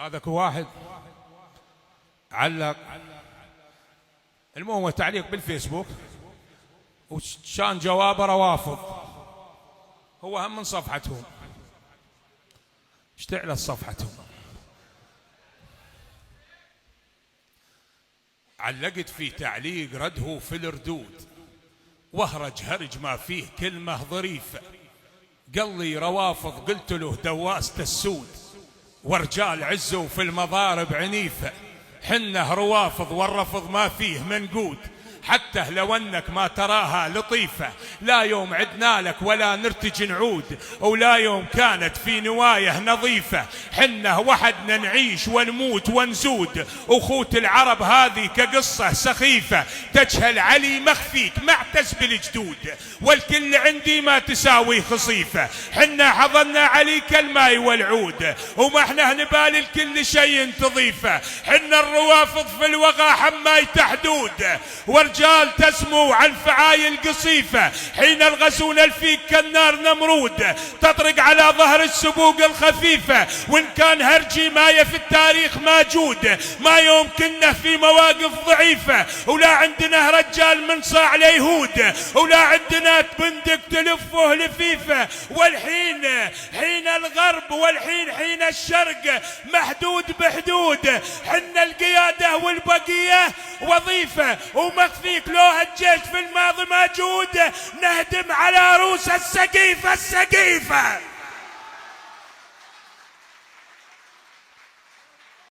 هذاك واحد علق، المهم تعليق بالفيسبوك، وشان جوابه روافض، هو هم من صفحتهم، اشتعلت صفحتهم. علقت في تعليق رده في الردود، وهرج هرج ما فيه كلمة ظريفة، قال لي روافض، قلت له دواسة السود، ورجال عزوا في المضارب عنيفة، حنه روافض والرفض ما فيه منقود، حتى لو انك ما تراها لطيفة، لا يوم عدنا لك ولا نرتجي نعود، ولا يوم كانت في نوايه نظيفة، حنه وحدنا نعيش ونموت ونزود، وخوت العرب هذه كقصة سخيفة، تجهل علي مخفيك معتز بالجدود، والكل عندي ما تساوي خصيفة، حنا حضنا عليك الماي والعود، وما احنا نبالي الكل شيء تضيفه، حنا الروافض في الوغى حماي تحدود، ورجال تسمو عن فعايل قصيفة، حين الغزون الفيك كالنار نمرود، تطرق على ظهر السبوق الخفيفة، وإن كان هرجي مايه في التاريخ موجود، ما يمكنه في مواقف ضعيفة، ولا عندنا رجال من صاع ليهود، ولا عندنا بندق تلفه لفيفة، والحين حين الغرب والحين حين الشرق محدود بحدود، حنا القيادة والبقية وظيفة، ومخفيك لوها الجيش في الماضي موجود، نهدم على روس السقيفة.